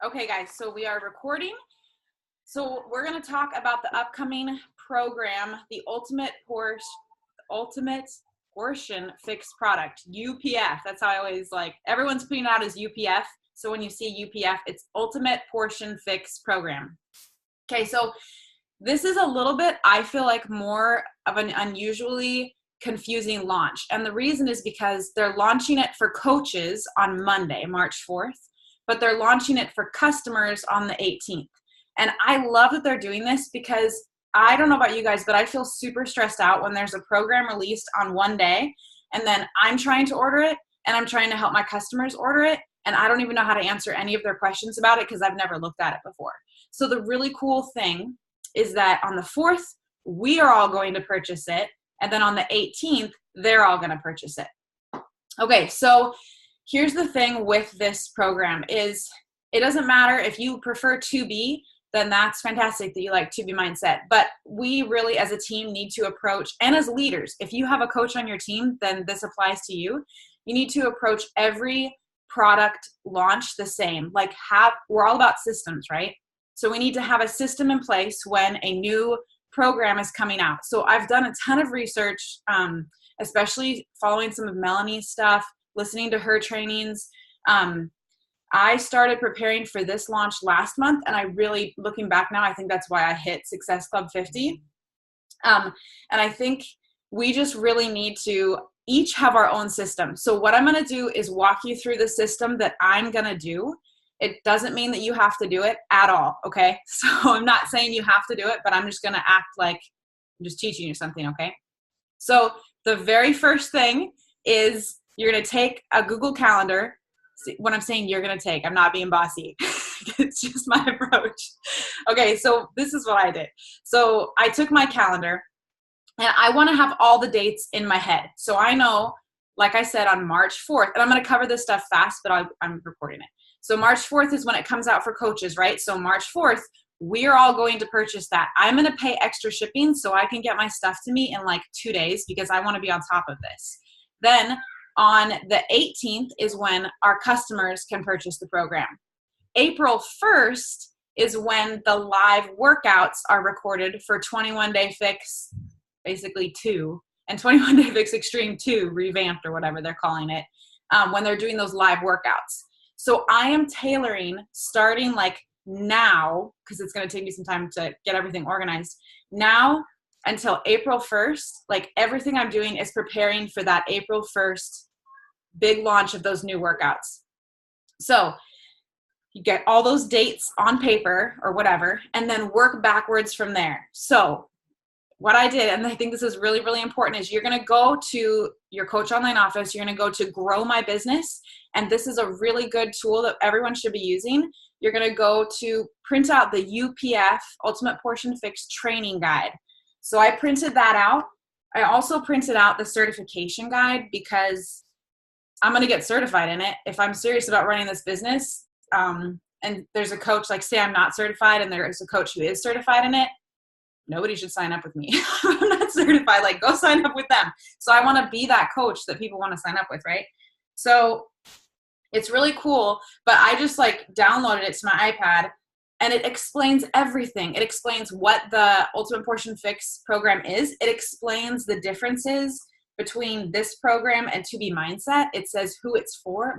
Okay, guys, so we are recording. So we're going to talk about the upcoming program, the Ultimate Portion Fixed Product, UPF. That's how I always everyone's putting it out as UPF. So when you see UPF, it's Ultimate Portion Fixed Program. Okay, so this is a little bit, I feel like, more of an unusually confusing launch. And the reason is because they're launching it for coaches on Monday, March 4th, but they're launching it for customers on the 18th. And I love that they're doing this because I don't know about you guys, but I feel super stressed out when there's a program released on one day and then I'm trying to order it and I'm trying to help my customers order it. And I don't even know how to answer any of their questions about it because I've never looked at it before. So the really cool thing is that on the 4th, we are all going to purchase it. And then on the 18th, they're all going to purchase it. Okay, so here's the thing with this program is it doesn't matter if you prefer 2B, then that's fantastic that you like 2B mindset. But we really as a team need to approach, and as leaders, if you have a coach on your team, then this applies to you. You need to approach every product launch the same. We're all about systems, right? So we need to have a system in place when a new program is coming out. So I've done a ton of research, especially following some of Melanie's stuff, listening to her trainings. I started preparing for this launch last month, and I really, looking back now, I think that's why I hit Success Club 50. And I think we just really need to each have our own system. So what I'm going to do is walk you through the system that I'm going to do. It doesn't mean that you have to do it at all, okay? So I'm not saying you have to do it, but I'm just going to act like I'm just teaching you something, okay? So the very first thing is you're going to take a Google Calendar. When I'm saying you're going to take, I'm not being bossy. It's just my approach. Okay, so this is what I did. So I took my calendar, and I want to have all the dates in my head. So I know, like I said, on March 4th, and I'm going to cover this stuff fast, but I'm recording it. So March 4th is when it comes out for coaches, right? So March 4th, we're all going to purchase that. I'm going to pay extra shipping so I can get my stuff to me in like 2 days because I want to be on top of this. Then on the 18th is when our customers can purchase the program. April 1st is when the live workouts are recorded for 21 Day Fix, basically 2, and 21 Day Fix Extreme 2, revamped or whatever they're calling it, when they're doing those live workouts. So I am tailoring starting like now, because it's going to take me some time to get everything organized, now until April 1st, like everything I'm doing is preparing for that April 1st big launch of those new workouts. So you get all those dates on paper or whatever, and then work backwards from there. So what I did, and I think this is really, really important, is you're going to go to your Coach Online office. You're going to go to Grow My Business. And this is a really good tool that everyone should be using. You're going to go to print out the UPF, Ultimate Portion Fix Training Guide. So I printed that out. I also printed out the certification guide because I'm going to get certified in it. If I'm serious about running this business, and there's a coach, like say I'm not certified and there's a coach who is certified in it, nobody should sign up with me. I'm not certified. Like, go sign up with them. So I want to be that coach that people want to sign up with, right? So it's really cool, but I just downloaded it to my iPad, and it explains everything. It explains what the Ultimate Portion Fix program is. It explains the differences between this program and 2B Mindset. It says who it's for.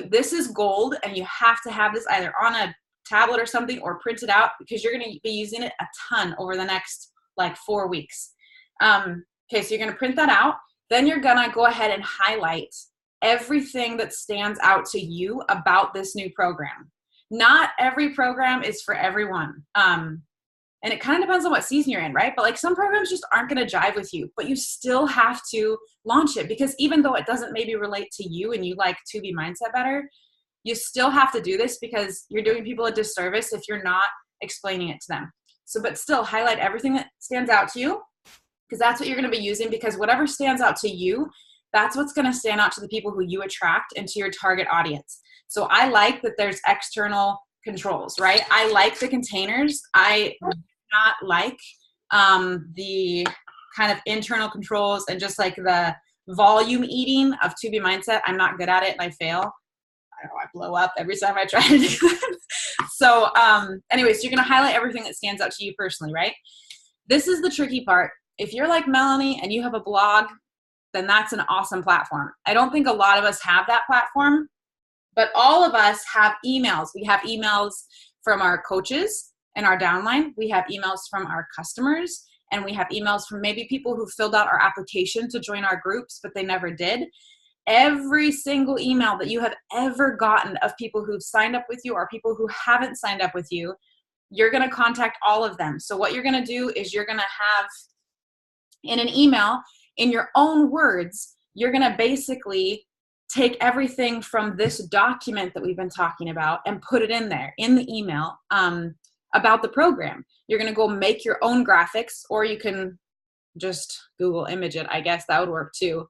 This is gold, and you have to have this either on a tablet or something or print it out because you're going to be using it a ton over the next 4 weeks. Okay, so you're going to print that out. Then you're going to go ahead and highlight everything that stands out to you about this new program. Not every program is for everyone. And it kind of depends on what season you're in, right? But some programs just aren't going to jive with you, but you still have to launch it because even though it doesn't maybe relate to you and you like 2B Mindset better, you still have to do this because you're doing people a disservice if you're not explaining it to them. So, but still highlight everything that stands out to you because that's what you're going to be using, because whatever stands out to you, that's what's going to stand out to the people who you attract and to your target audience. So I like that there's external controls, right? I like the containers. I do not like the kind of internal controls and just the volume eating of 2B Mindset. I'm not good at it and I fail. I don't know, I blow up every time I try to do that. So anyways, you're going to highlight everything that stands out to you personally, right? This is the tricky part. If you're like Melanie and you have a blog, then that's an awesome platform. I don't think a lot of us have that platform, but all of us have emails. We have emails from our coaches and our downline. We have emails from our customers, and we have emails from maybe people who filled out our application to join our groups, but they never did. Every single email that you have ever gotten of people who've signed up with you or people who haven't signed up with you, you're going to contact all of them. So what you're going to do is you're going to have in an email, in your own words, you're going to basically take everything from this document that we've been talking about and put it in there in the email about the program. You're going to go make your own graphics, or you can just Google image it. I guess that would work too.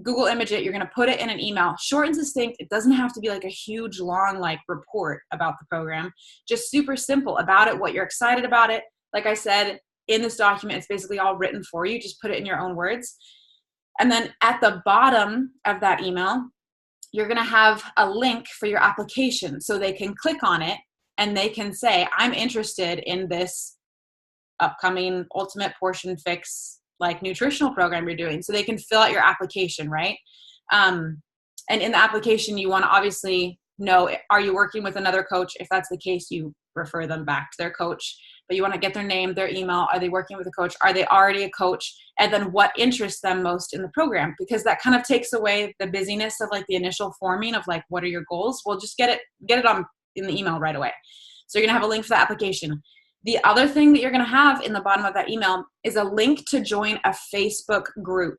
Google image it. You're going to put it in an email, short and succinct. It doesn't have to be like a huge long like report about the program, just super simple about it, what you're excited about it. Like I said, in this document, it's basically all written for you. Just put it in your own words. And then at the bottom of that email, you're going to have a link for your application so they can click on it and they can say, I'm interested in this upcoming Ultimate Portion Fix like nutritional program you're doing. So they can fill out your application, right? And in the application, you want to obviously know, are you working with another coach? If that's the case, you refer them back to their coach. But you want to get their name, their email. Are they working with a coach? Are they already a coach? And then what interests them most in the program? Because that kind of takes away the busyness of like the initial forming of like, what are your goals? Well, just get it on in the email right away. So you're going to have a link for the application. The other thing that you're going to have in the bottom of that email is a link to join a Facebook group.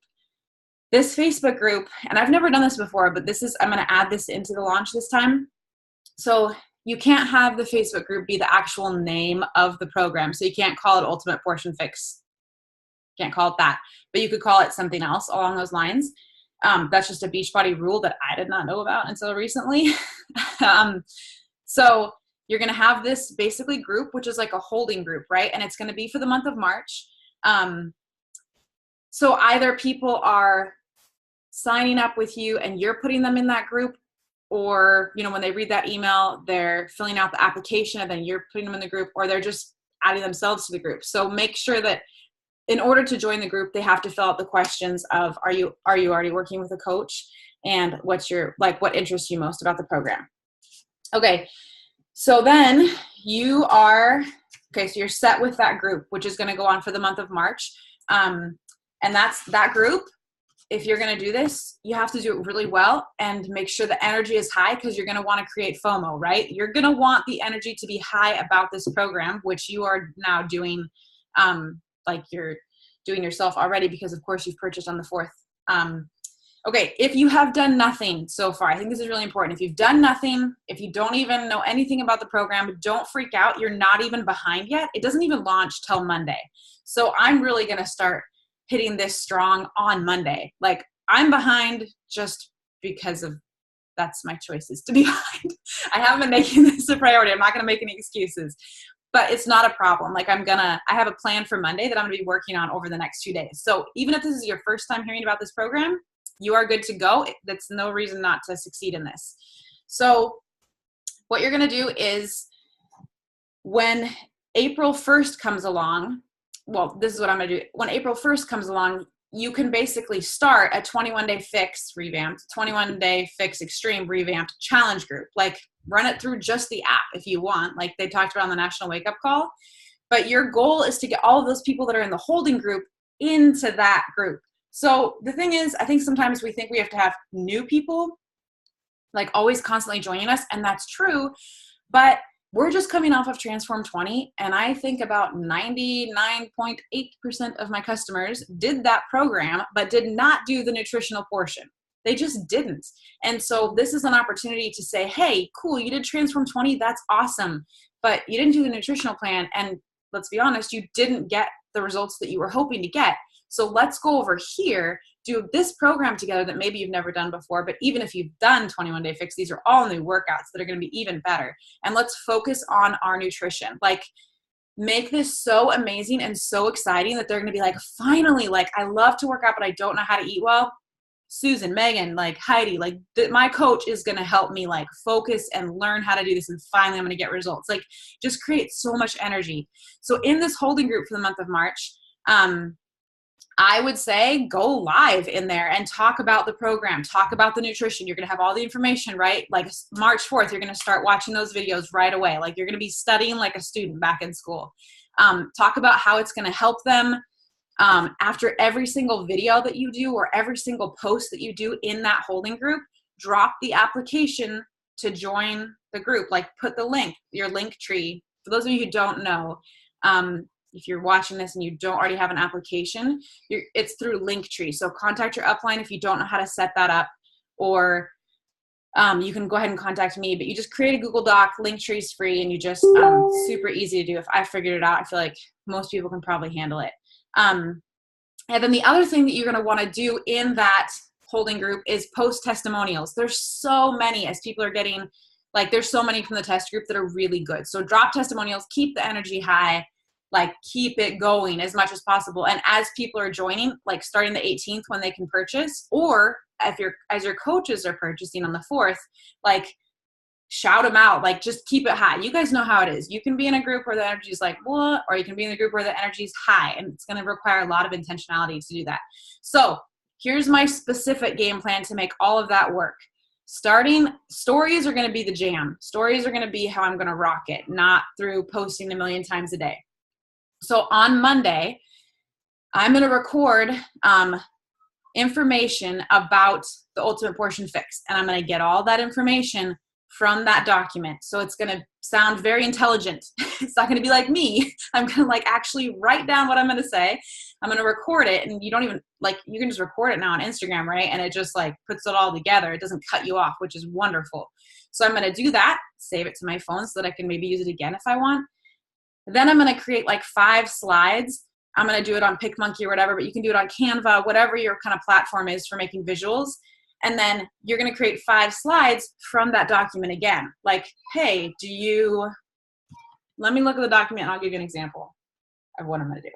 This Facebook group, and I've never done this before, but I'm going to add this into the launch this time. So you can't have the Facebook group be the actual name of the program. So you can't call it Ultimate Portion Fix. Can't call it that. But you could call it something else along those lines. That's just a Beachbody rule that I did not know about until recently. So you're going to have this basically group, which is like a holding group, right? And it's going to be for the month of March. So either people are signing up with you and you're putting them in that group, or, you know, when they read that email, they're filling out the application and then you're putting them in the group, or they're just adding themselves to the group. So make sure that in order to join the group, they have to fill out the questions of, are you already working with a coach? And what interests you most about the program? Okay. So then so you're set with that group, which is going to go on for the month of March. And that's that group. If you're going to do this, you have to do it really well and make sure the energy is high, because you're going to want to create FOMO, right? You're going to want the energy to be high about this program, which you are now doing, like you're doing yourself already, because of course you've purchased on the 4th. Okay, if you have done nothing so far, I think this is really important. If you've done nothing, if you don't even know anything about the program, don't freak out. You're not even behind yet. It doesn't even launch till Monday. So I'm really going to start hitting this strong on Monday. Like, I'm behind just because of that's my choices to be behind. I haven't been making this a priority. I'm not going to make any excuses, but it's not a problem. Like, I have a plan for Monday that I'm going to be working on over the next 2 days. So even if this is your first time hearing about this program, you are good to go. That's no reason not to succeed in this. So what you're going to do is, when April 1st comes along, well, this is what I'm going to do. When April 1st comes along, you can basically start a 21-day fix revamped, 21-day fix extreme revamped challenge group. Like, run it through just the app if you want, like they talked about on the National Wake Up Call. But your goal is to get all of those people that are in the holding group into that group. So the thing is, I think sometimes we think we have to have new people like always constantly joining us, and that's true, but we're just coming off of Transform 20, and I think about 99.8% of my customers did that program, but did not do the nutritional portion. They just didn't. And so this is an opportunity to say, hey, cool, you did Transform 20, that's awesome, but you didn't do the nutritional plan, and let's be honest, you didn't get the results that you were hoping to get. So let's go over here, do this program together that maybe you've never done before, but even if you've done 21-day fix, these are all new workouts that are going to be even better. And let's focus on our nutrition. Like, make this so amazing and so exciting that they're going to be like, finally, like, I love to work out, but I don't know how to eat well. Susan, Megan, like Heidi, like my coach is going to help me like focus and learn how to do this. And finally I'm going to get results. Like just create so much energy. So in this holding group for the month of March, I would say go live in there and talk about the program, talk about the nutrition. You're going to have all the information, right? Like March 4th, you're going to start watching those videos right away. Like you're going to be studying like a student back in school. Talk about how it's going to help them. After every single video that you do or every single post that you do in that holding group, drop the application to join the group. Like put the link, your link tree. For those of you who don't know, if you're watching this and you don't already have an application, it's through Linktree. So contact your upline if you don't know how to set that up, or you can go ahead and contact me, but you just create a Google Doc. Linktree is free, and you just super easy to do. If I figured it out, I feel like most people can probably handle it. And then the other thing that you're going to want to do in that holding group is post testimonials. There's so many, as people are getting, like there's so many from the test group that are really good. So drop testimonials, keep the energy high, like keep it going as much as possible. And as people are joining, like starting the 18th when they can purchase, or if as your coaches are purchasing on the 4th, like shout them out, like just keep it high. You guys know how it is. You can be in a group where the energy is like, what? Or you can be in a group where the energy is high, and it's going to require a lot of intentionality to do that. So here's my specific game plan to make all of that work. Starting, stories are going to be the jam. Stories are going to be how I'm going to rock it, not through posting a million times a day. So on Monday, I'm going to record information about the Ultimate Portion Fix, and I'm going to get all that information from that document. So it's going to sound very intelligent. It's not going to be like me. I'm going to like actually write down what I'm going to say. I'm going to record it, and you don't even like, you can just record it now on Instagram, right? And it just like puts it all together. It doesn't cut you off, which is wonderful. So I'm going to do that, save it to my phone so that I can maybe use it again if I want. Then I'm going to create like 5 slides. I'm going to do it on PicMonkey or whatever, but you can do it on Canva, whatever your kind of platform is for making visuals. And then you're going to create 5 slides from that document again. Like, hey, let me look at the document and I'll give you an example of what I'm going to do.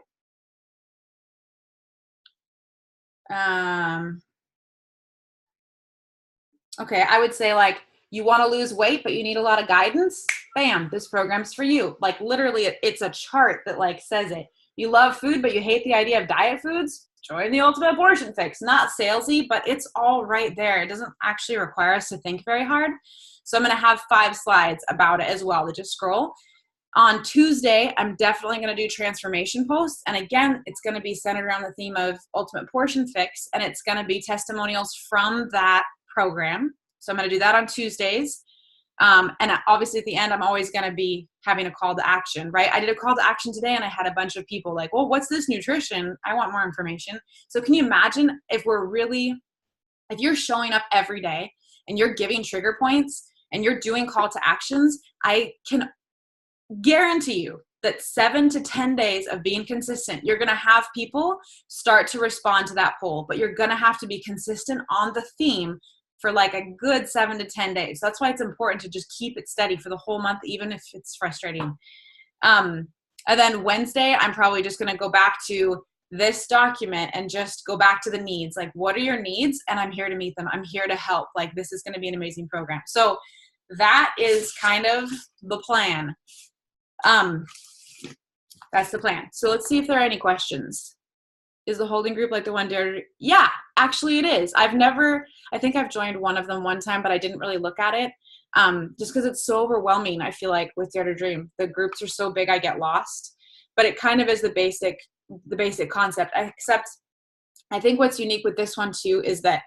Okay, I would say like, you want to lose weight, but you need a lot of guidance. Bam, this program's for you. Like literally it's a chart that like says it. You love food, but you hate the idea of diet foods. Join the Ultimate Portion Fix. Not salesy, but it's all right there. It doesn't actually require us to think very hard. So I'm going to have 5 slides about it as well to just scroll. On Tuesday, I'm definitely going to do transformation posts. And again, it's going to be centered around the theme of Ultimate Portion Fix. And it's going to be testimonials from that program. So I'm going to do that on Tuesdays. And obviously at the end, I'm always going to be having a call to action, right? I did a call to action today and I had a bunch of people like, well, what's this nutrition? I want more information. So can you imagine if you're showing up every day and you're giving trigger points and you're doing call to actions, I can guarantee you that 7 to 10 days of being consistent, you're going to have people start to respond to that poll, but you're going to have to be consistent on the theme for like a good 7 to 10 days. That's why it's important to just keep it steady for the whole month, even if it's frustrating. And then Wednesday, I'm probably just going to go back to this document and just go back to the needs. Like, what are your needs? And I'm here to meet them. I'm here to help. Like, this is going to be an amazing program. So that is kind of the plan. That's the plan. So let's see if there are any questions. Is the holding group like the one Dare to? Yeah, actually it is. I think I've joined one of them one time, but I didn't really look at it. Just because it's so overwhelming, I feel like with Dare to Dream. The groups are so big I get lost. But it kind of is the basic concept. Except I think what's unique with this one too is that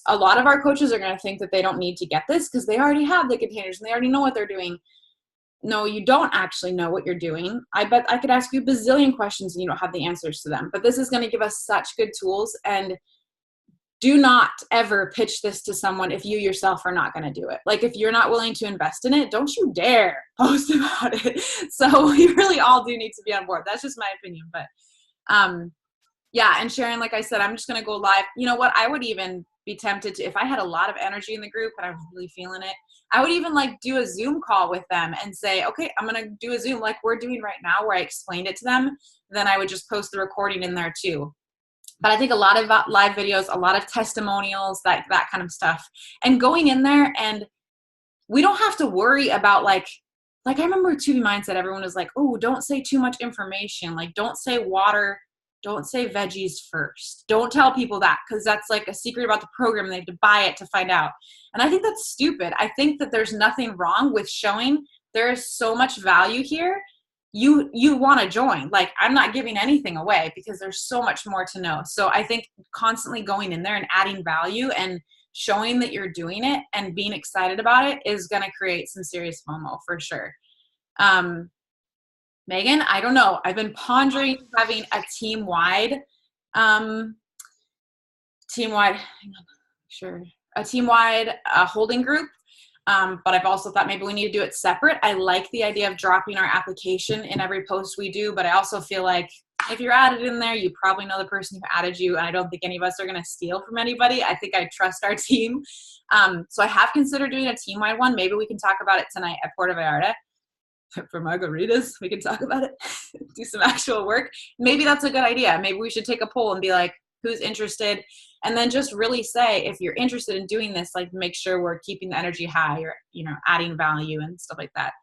a lot of our coaches are going to think that they don't need to get this because they already have the containers and they already know what they're doing. No, you don't actually know what you're doing. I bet I could ask you a bazillion questions and you don't have the answers to them. But this is going to give us such good tools. And do not ever pitch this to someone if you yourself are not going to do it. Like if you're not willing to invest in it, don't you dare post about it. So we really all do need to be on board. That's just my opinion. But yeah, and Sharon, like I said, I'm just going to go live. You know what? I would even be tempted to, if I had a lot of energy in the group and I was really feeling it, I would even like do a Zoom call with them and say, okay, I'm going to do a Zoom like we're doing right now where I explained it to them. Then I would just post the recording in there too. But I think a lot of live videos, a lot of testimonials, that kind of stuff, and going in there, and we don't have to worry about like I remember 2B Mindset, everyone was like, oh, don't say too much information. Like, don't say water, don't say veggies first. Don't tell people that, because that's like a secret about the program and they have to buy it to find out. And I think that's stupid. I think that there's nothing wrong with showing there is so much value here. You want to join. Like, I'm not giving anything away because there's so much more to know. So I think constantly going in there and adding value and showing that you're doing it and being excited about it is going to create some serious FOMO for sure. Megan, I don't know. I've been pondering having a team-wide, a team-wide holding group. But I've also thought maybe we need to do it separate. I like the idea of dropping our application in every post we do, but I also feel like if you're added in there, you probably know the person who added you, and I don't think any of us are going to steal from anybody. I think I trust our team. So I have considered doing a team-wide one. Maybe we can talk about it tonight at Puerto Vallarta. For margaritas, we can talk about it, do some actual work. Maybe that's a good idea. Maybe we should take a poll and be like, who's interested? And then just really say, if you're interested in doing this, like, make sure we're keeping the energy high, or, you know, adding value and stuff like that.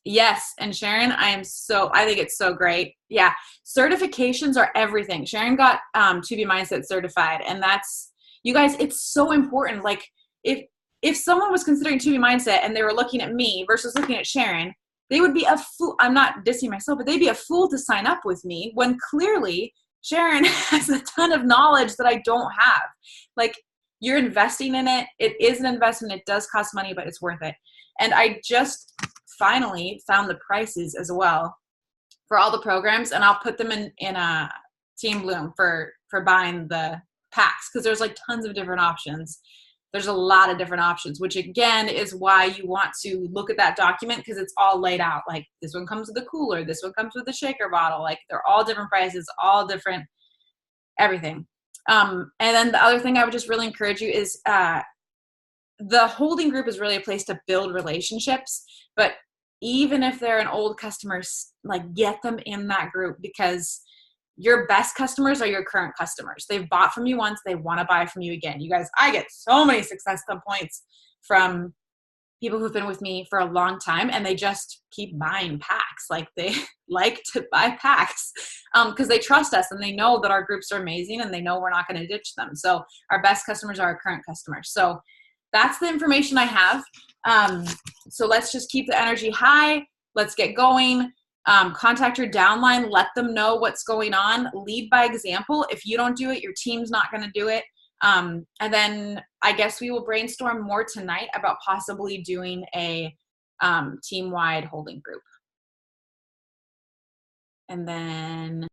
Yes. And Sharon, I think it's so great. Yeah. Certifications are everything. Sharon got 2B Mindset certified, and that's, you guys, it's so important. Like, if someone was considering 2B Mindset and they were looking at me versus looking at Sharon, they would be a fool. I'm not dissing myself, but they'd be a fool to sign up with me when clearly Sharon has a ton of knowledge that I don't have. Like, you're investing in it. It is an investment. It does cost money, but it's worth it. And I just finally found the prices as well for all the programs, and I'll put them in a Team Bloom for buying the packs, because there's like tons of different options. There's a lot of different options, which again is why you want to look at that document, because it's all laid out. Like, this one comes with a cooler, this one comes with a shaker bottle. Like, they're all different prices, all different everything. And then the other thing I would just really encourage you is the holding group is really a place to build relationships. But even if they're an old customer, like, get them in that group, because your best customers are your current customers. They've bought from you once, they want to buy from you again. You guys, I get so many Success Club points from people who've been with me for a long time, and they just keep buying packs. Like, they like to buy packs because they trust us and they know that our groups are amazing and they know we're not going to ditch them. So our best customers are our current customers. So that's the information I have. So let's just keep the energy high. Let's get going. Contact your downline, let them know what's going on, lead by example. If you don't do it, your team's not going to do it. And then I guess we will brainstorm more tonight about possibly doing a team-wide holding group. And then